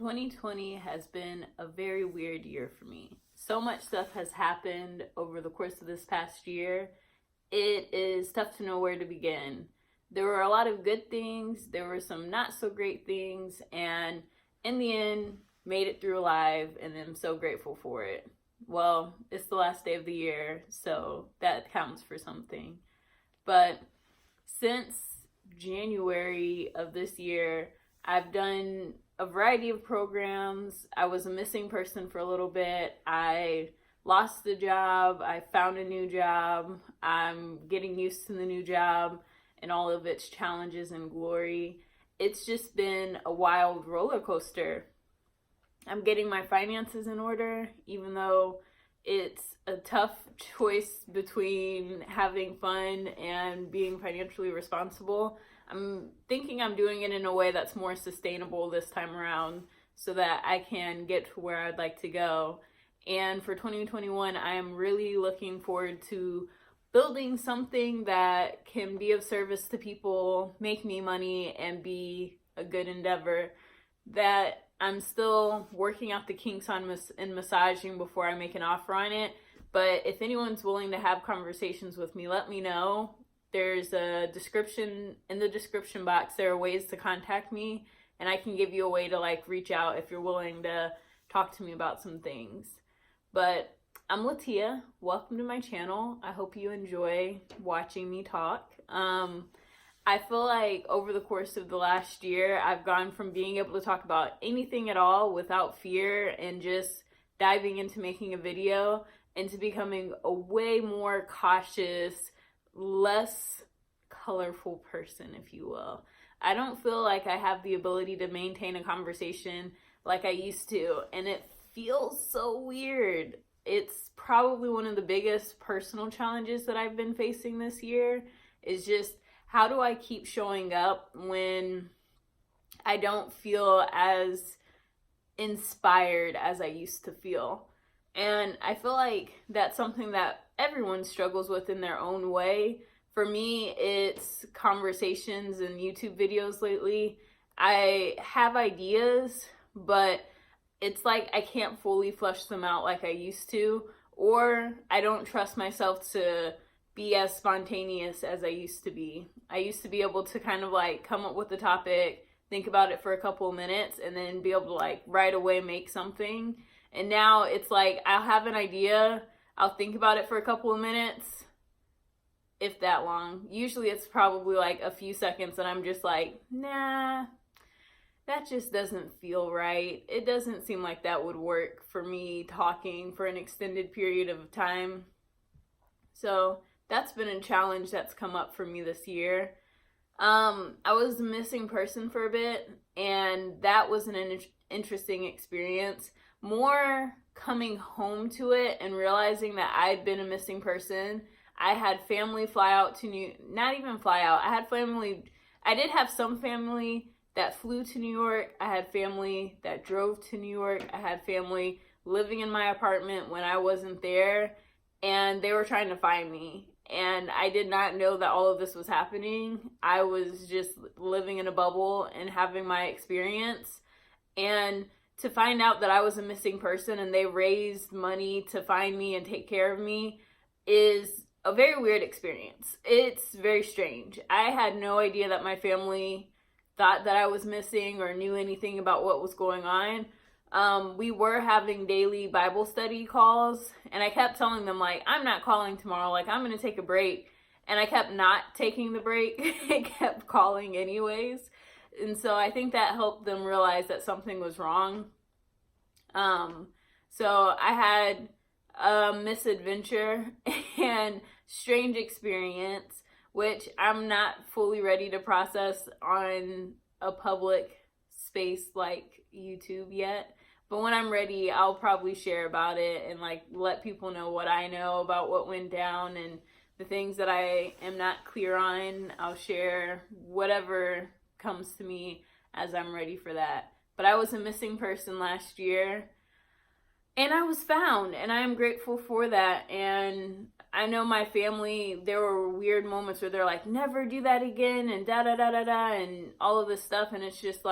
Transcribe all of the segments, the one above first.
2020 has been a very weird year for me. So much stuff has happened over the course of this past year. It is tough to know where to begin. There were a lot of good things, there were some not so great things, and in the end, made it through alive, and I'm so grateful for it. Well, it's the last day of the year, so that counts for something. But since January of this year, I've done a variety of programs. I was a missing person for a little bit. I lost the job. I found a new job. I'm getting used to the new job and all of its challenges and glory. It's just been a wild roller coaster. I'm getting my finances in order, even though it's a tough choice between having fun and being financially responsible. I'm thinking I'm doing it in a way that's more sustainable this time around so that I can get to where I'd like to go. And for 2021, I am really looking forward to building something that can be of service to people, make me money, and be a good endeavor. That I'm still working out the kinks on in massaging before I make an offer on it. But if anyone's willing to have conversations with me, let me know. There's a description in the description box. There are ways to contact me, and I can give you a way to reach out if you're willing to talk to me about some things. But I'm Latia. Welcome to my channel. I hope you enjoy watching me talk. I feel like over the course of the last year, I've gone from being able to talk about anything at all without fear and just diving into making a video into becoming a way more cautious, less colorful person, if you will. I don't feel like I have the ability to maintain a conversation like I used to, and it feels so weird. It's probably one of the biggest personal challenges that I've been facing this year, is just how do I keep showing up when I don't feel as inspired as I used to feel. And I feel like that's something that everyone struggles with in their own way. For me, it's conversations and YouTube videos lately. I have ideas, but it's like I can't fully flesh them out like I used to, or I don't trust myself to be as spontaneous as I used to be. I used to be able to kind of come up with the topic, think about it for a couple of minutes, and then be able to right away make something. And now it's like I'll have an idea, I'll think about it for a couple of minutes, if that long. Usually it's probably a few seconds and I'm just like, nah, that just doesn't feel right. It doesn't seem like that would work for me talking for an extended period of time. So that's been a challenge that's come up for me this year. I was a missing person for a bit, and that was an interesting experience. More coming home to it and realizing that I'd been a missing person. I had family fly out to not even fly out. I did have some family that flew to New York. I had family that drove to New York. I had family living in my apartment when I wasn't there, and they were trying to find me. And I did not know that all of this was happening. I was just living in a bubble and having my experience. And to find out that I was a missing person and they raised money to find me and take care of me is a very weird experience. It's very strange. I had no idea that my family thought that I was missing or knew anything about what was going on. We were having daily Bible study calls, and I kept telling them I'm not calling tomorrow, I'm going to take a break. And I kept not taking the break. I kept calling anyways. And so I think that helped them realize that something was wrong. So I had a misadventure and strange experience, which I'm not fully ready to process on a public space like YouTube yet. But when I'm ready, I'll probably share about it and let people know what I know about what went down, and the things that I am not clear on. I'll share whatever comes to me as I'm ready for that. But I was a missing person last year, and I was found, and I am grateful for that. And I know my family, there were weird moments where they're like, never do that again, and da da da da da, and all of this stuff. And it's just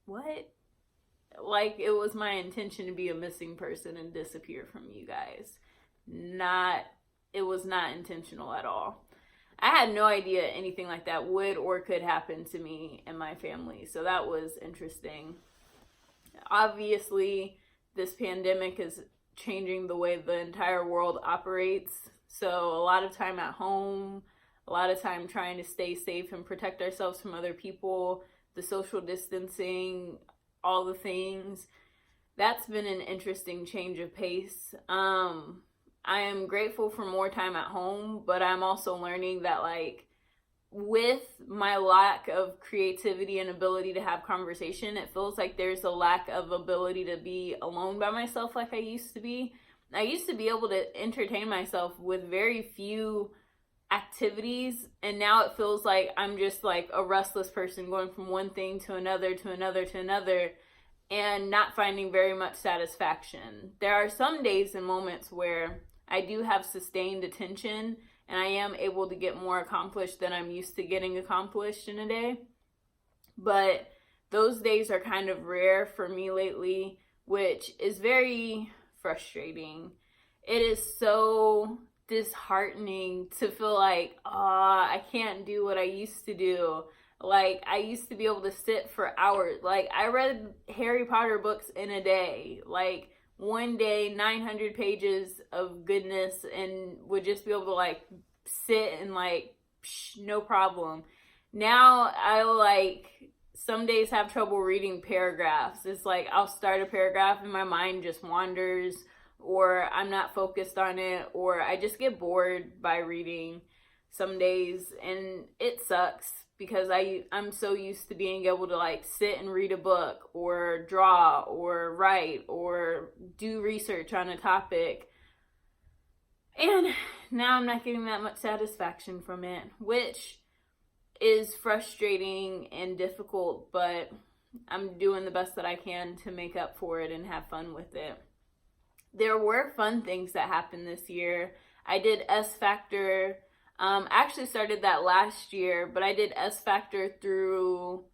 what? Like, it was my intention to be a missing person and disappear from you guys. It was not intentional at all. I had no idea anything like that would or could happen to me and my family. So that was interesting. Obviously, this pandemic is changing the way the entire world operates. So a lot of time at home, a lot of time trying to stay safe and protect ourselves from other people, the social distancing, all the things. That's been an interesting change of pace. I am grateful for more time at home, but I'm also learning that, like, with my lack of creativity and ability to have conversation, it feels like there's a lack of ability to be alone by myself like I used to be. I used to be able to entertain myself with very few activities, and now it feels like I'm just like a restless person going from one thing to another to another to another and not finding very much satisfaction. There are some days and moments where I do have sustained attention and I am able to get more accomplished than I'm used to getting accomplished in a day. But those days are kind of rare for me lately, which is very frustrating. It is so disheartening to feel like, I can't do what I used to do. Like, I used to be able to sit for hours. Like, I read Harry Potter books in a day. Like, one day, 900 pages of goodness, and would just be able to, like, sit and, like, no problem. Now, some days have trouble reading paragraphs. It's like, I'll start a paragraph and my mind just wanders, or I'm not focused on it, or I just get bored by reading some days, and it sucks because I'm so used to being able to, like, sit and read a book or draw or write or do research on a topic. And now I'm not getting that much satisfaction from it, which is frustrating and difficult, but I'm doing the best that I can to make up for it and have fun with it. There were fun things that happened this year. I did S Factor. I actually started that last year, but I did S Factor through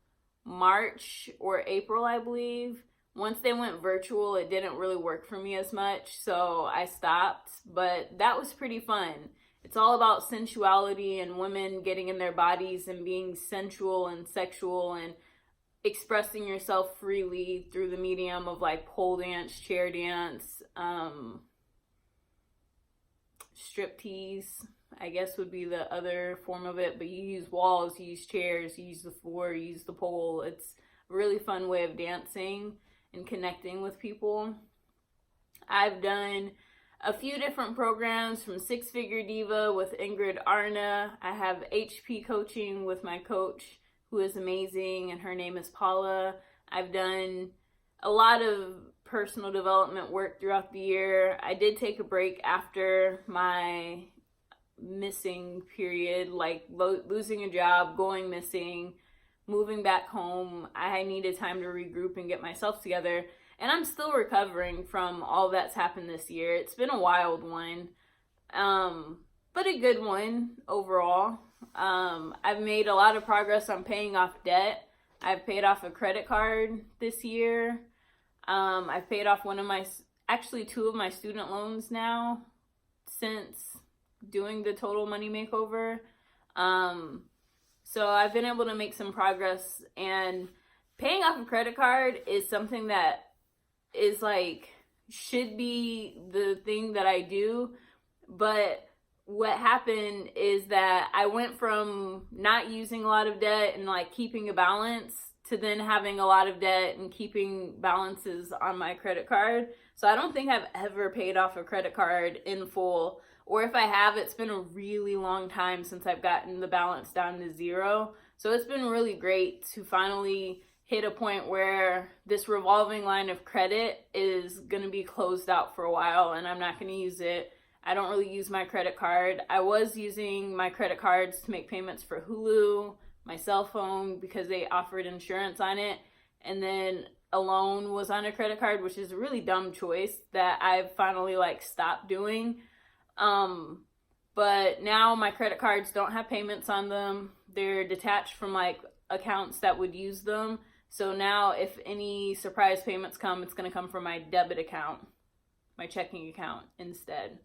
March or April, I believe. Once they went virtual, it didn't really work for me as much, so I stopped, but that was pretty fun. It's all about sensuality and women getting in their bodies and being sensual and sexual and expressing yourself freely through the medium of, like, pole dance, chair dance, striptease, I guess would be the other form of it, but you use walls, you use chairs, you use the floor, you use the pole. It's a really fun way of dancing and connecting with people. I've done a few different programs, from Six Figure Diva with Ingrid Arna. I have HP coaching with my coach, who is amazing, and her name is Paula. I've done a lot of personal development work throughout the year. I did take a break after my missing period, like losing a job, going missing, moving back home. I needed time to regroup and get myself together, and I'm still recovering from all that's happened this year. It's been a wild one, but a good one overall. I've made a lot of progress on paying off debt. I've paid off a credit card this year. I've paid off two of my student loans now since doing the Total Money Makeover. So I've been able to make some progress, and paying off a credit card is something that is, like, should be the thing that I do. But what happened is that I went from not using a lot of debt and, like, keeping a balance to then having a lot of debt and keeping balances on my credit card. So I don't think I've ever paid off a credit card in full, or if I have, it's been a really long time since I've gotten the balance down to zero. So it's been really great to finally hit a point where this revolving line of credit is going to be closed out for a while, and I'm not going to use it. I don't really use my credit card. I was using my credit cards to make payments for Hulu, my cell phone, because they offered insurance on it, and then a loan was on a credit card, which is a really dumb choice that I've finally, like, stopped doing. But now my credit cards don't have payments on them. They're detached from, like, accounts that would use them. So now if any surprise payments come, it's going to come from my debit account, my checking account instead.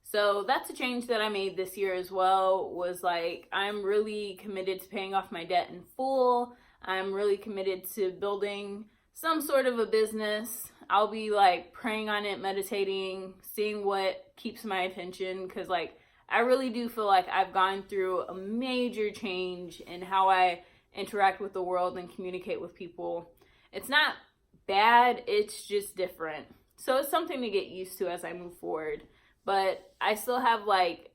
So that's a change that I made this year as well, was like, I'm really committed to paying off my debt in full. I'm really committed to building some sort of a business. I'll be like praying on it, meditating, seeing what keeps my attention, because like I really do feel like I've gone through a major change in how I interact with the world and communicate with people. It's not bad, it's just different. So it's something to get used to as I move forward. But I still have like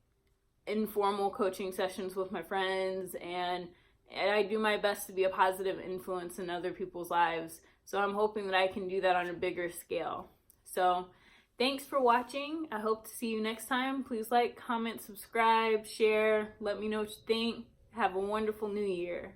informal coaching sessions with my friends, and I do my best to be a positive influence in other people's lives. So I'm hoping that I can do that on a bigger scale. So thanks for watching. I hope to see you next time. Please like, comment, subscribe, share. Let me know what you think. Have a wonderful new year.